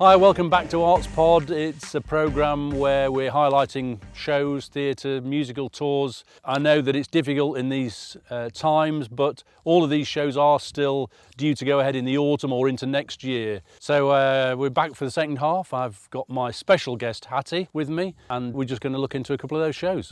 Hi, welcome back to ARTSPOD. It's a programme where we're highlighting shows, theatre, musical tours. I know that it's difficult in these times, but all of these shows are still due to go ahead in the autumn or into next year. So we're back for the second half. I've got my special guest Hattie with me, and we're just going to look into a couple of those shows.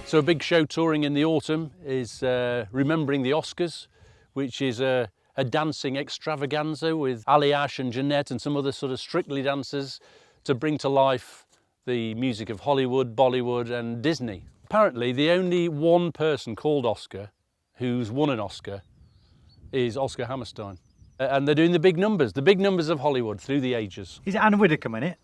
So a big show touring in the autumn is Remembering the Oscars, which is a dancing extravaganza with Aljaz and Janette and some other sort of Strictly dancers to bring to life the music of Hollywood, Bollywood and Disney. Apparently the only one person called Oscar who's won an Oscar is Oscar Hammerstein. And they're doing the big numbers of Hollywood through the ages. Is it Anna Widdecombe in it?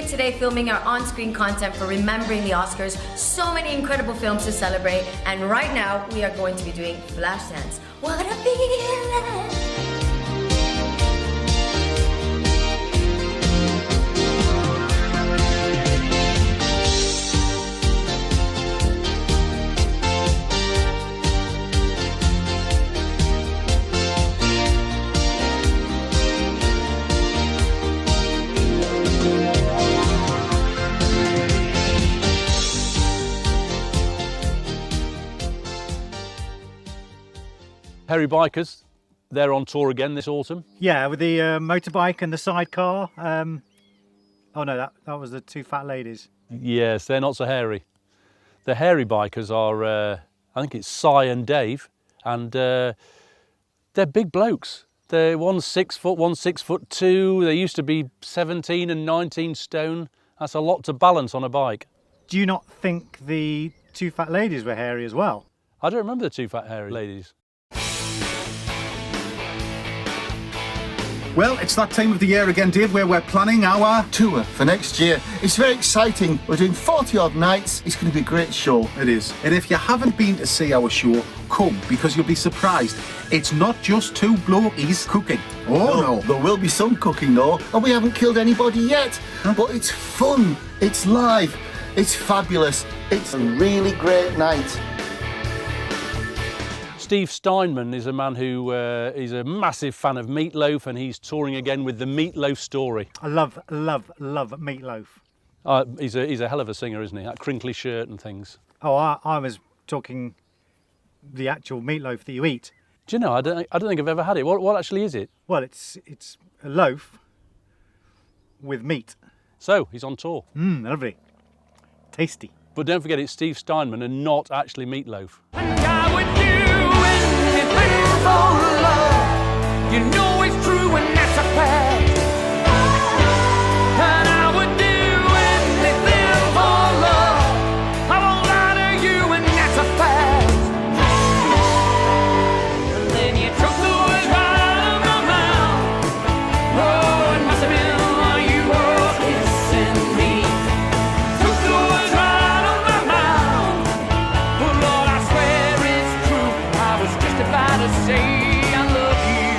Today filming our on-screen content for Remembering the Oscars. So many incredible films to celebrate, and right now we are going to be doing Flashdance. What a feeling! Hairy Bikers, they're on tour again this autumn. Yeah, with the motorbike and the sidecar. Oh no, that was the two fat ladies. Yes, they're not so hairy. The Hairy Bikers are, I think it's Cy and Dave, and they're big blokes. They're one's 6 foot, one's 6'2". They used to be 17 and 19 stone. That's a lot to balance on a bike. Do you not think the two fat ladies were hairy as well? I don't remember the two fat hairy ladies. Well, it's that time of the year again, Dave, where we're planning our tour for next year. It's very exciting. We're doing 40 odd nights. It's going to be a great show. It is. And if you haven't been to see our show, come, because you'll be surprised. It's not just two blokies cooking. Oh no. There will be some cooking though, and we haven't killed anybody yet. But it's fun. It's live. It's fabulous. It's a really great night. Steve Steinman is a man who is a massive fan of Meat Loaf, and he's touring again with the Meat Loaf story. I love Meat Loaf. He's a hell of a singer, isn't he? That crinkly shirt and things. Oh, I was talking the actual meatloaf that you eat. Do you know, I don't think I've ever had it. What actually is it? Well, it's a loaf with meat. So, he's on tour. Lovely. Tasty. But don't forget, it's Steve Steinman and not actually Meat Loaf. You know it's true and that's a fact. And I would do anything for love. I won't lie to you and that's a fact. And then you took the words right out of my mouth. Oh, it must have been while you were kissing me. Took the words right out of my mouth. Oh Lord, I swear it's true. I was just about to say I love you.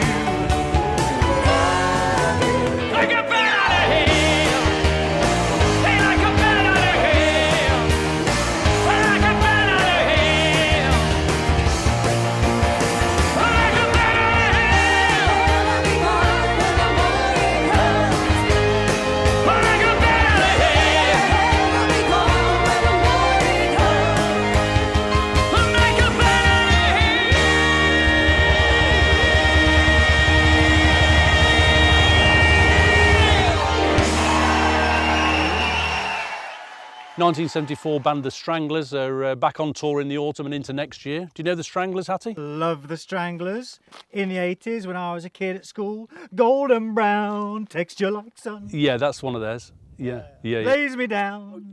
1974 band The Stranglers are back on tour in the autumn and into next year. Do you know The Stranglers, Hattie? Love the Stranglers. In the 80s when I was a kid at school. Golden brown, texture like sun. Yeah, that's one of theirs. Yeah. Lays me down.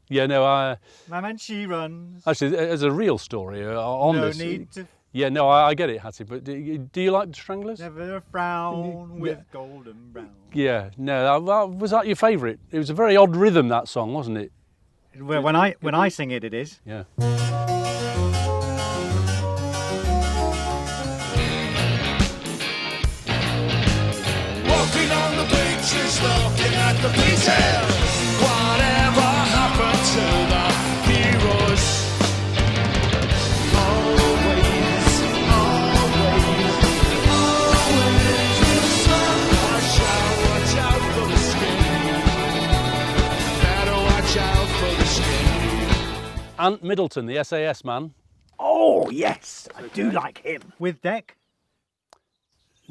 Yeah, no, My man, she runs. actually, there's a real story on No this. need to Yeah, no, I get it, Hattie, but do you like The Stranglers? never a frown with golden brown. Yeah, no, was that your favourite? It was a very odd rhythm, that song, wasn't it? Well, when I sing it, it is. Yeah. Walking on the beaches, looking at the pieces. Whatever happened to the heroes? Always, the sun. Watch out for the skin. Better watch out for the skin. Ant Middleton, the SAS Man. Oh, yes, I do like him. With Deck?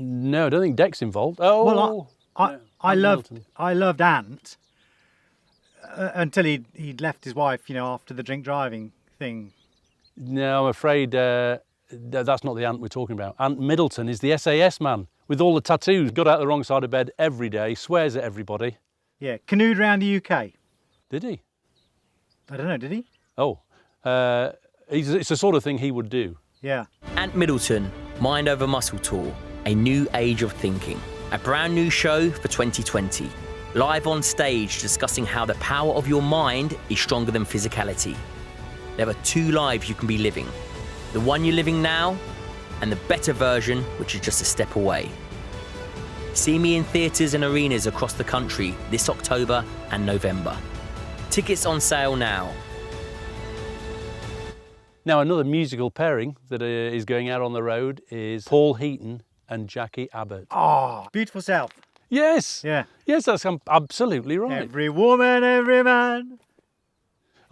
No, I don't think Deck's involved. Oh, Well, I Ant loved Middleton. Ant until he'd left his wife, after the drink driving thing. No, I'm afraid that's not the Ant we're talking about. Ant Middleton is the SAS Man with all the tattoos. Got out the wrong side of bed every day, swears at everybody. Yeah, canoed round the UK. Did he? I don't know, did he? Oh, it's the sort of thing he would do. Yeah. Ant Middleton, Mind Over Muscle Tour, a new age of thinking. A brand new show for 2020. Live on stage discussing how the power of your mind is stronger than physicality. There are two lives you can be living. The one you're living now and the better version, which is just a step away. See me in theatres and arenas across the country this October and November. Tickets on sale now. Now, another musical pairing that is going out on the road is Paul Heaton and Jacqui Abbott. Oh, Beautiful Self. Yes. Yeah. Yes, that's absolutely right. Every woman, every man,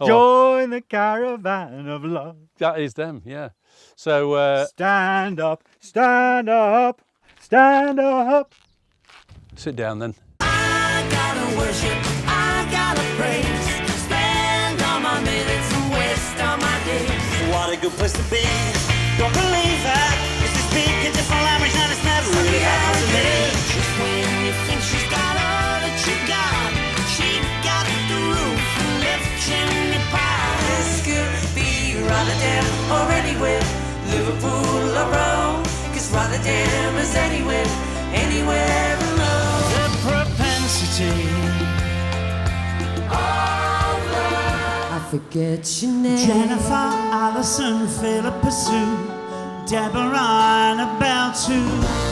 Oh, join the caravan of love. that is them, yeah. So, Stand up, stand up, stand up. sit down then. I gotta worship, I gotta praise. Spend all my minutes and waste all my days. What a good place to be. Don't believe that. Cause we speak a different language and it's never really happened to me. Just when you think she's got all that you got, she got the roof and left chimney pie. This could be Rotterdam or anywhere, Liverpool or Rome. Cause Rotterdam is anywhere, anywhere alone. The propensity. I forget your name. Jennifer, Alison, Philippa Sue, Deborah, Annabelle too.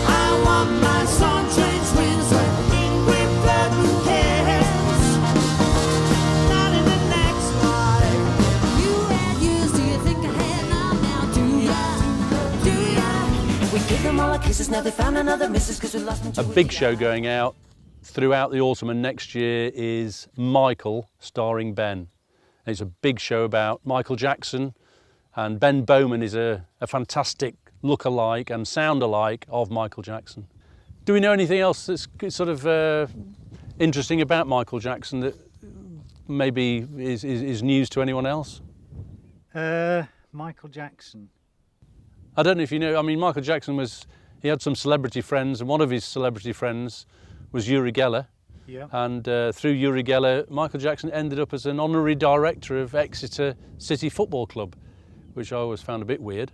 I want my song trains wings with Ingrid Bergman cares. Not in the next life. You had years, do you think I had now? Do ya? Do ya? We give them all our kisses, now they found another missus because we lost them to A big show going out throughout the autumn and next year is Michael, starring Ben. It's a big show about Michael Jackson, and Ben Bowman is a fantastic look-alike and sound-alike of Michael Jackson. Do we know anything else that's sort of interesting about Michael Jackson that maybe is news to anyone else? Michael Jackson. I don't know if you know, I mean, Michael Jackson he had some celebrity friends, and one of his celebrity friends was Uri Geller. Yeah. And through Uri Geller, Michael Jackson ended up as an honorary director of Exeter City Football Club, which I always found a bit weird.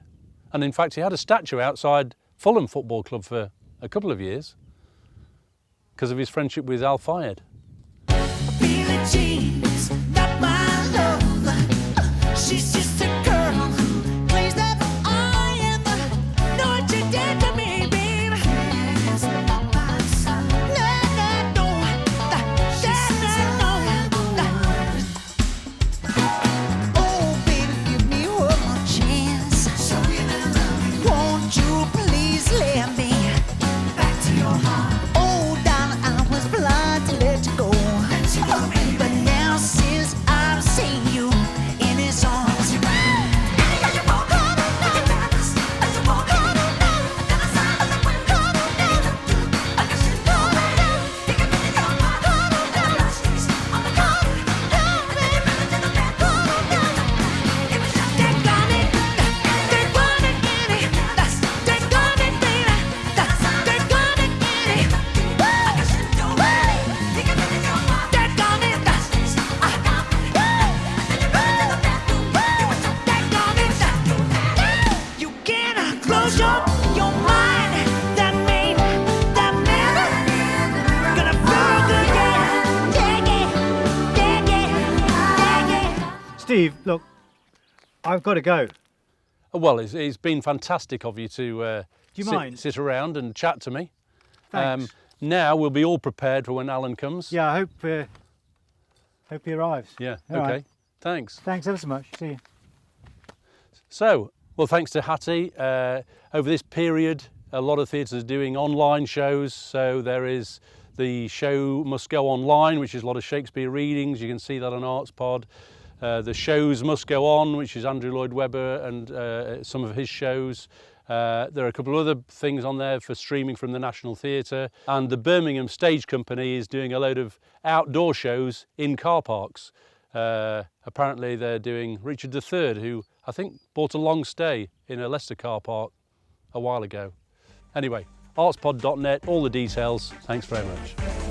And in fact, he had a statue outside Fulham Football Club for a couple of years because of his friendship with Al Fayed. Billie Jean's not my love. She's just a girl who claims that I am know what you did to me, babe. She's not my son. No. Oh, baby, give me one more chance. Won't you please let me back to your heart? Oh, darling, I was blind to let you go. But now since I've seen you in his arms, Steve, look, I've got to go. Well, it's been fantastic of you to Do you mind? sit around and chat to me. Thanks. Now we'll be all prepared for when Alan comes. Yeah, I hope he arrives. Yeah, All okay. right. Thanks. Thanks ever so much. See you. So, well, thanks to Hattie. Over this period, a lot of theatres are doing online shows. So there is the show Must Go Online, which is a lot of Shakespeare readings. You can see that on ARTSPOD. The shows Must Go On, which is Andrew Lloyd Webber and some of his shows. There are a couple of other things on there for streaming from the National Theatre. And the Birmingham Stage Company is doing a load of outdoor shows in car parks. Apparently they're doing Richard III, who I think bought a long stay in a Leicester car park a while ago. Anyway, artspod.net, all the details. Thanks very much.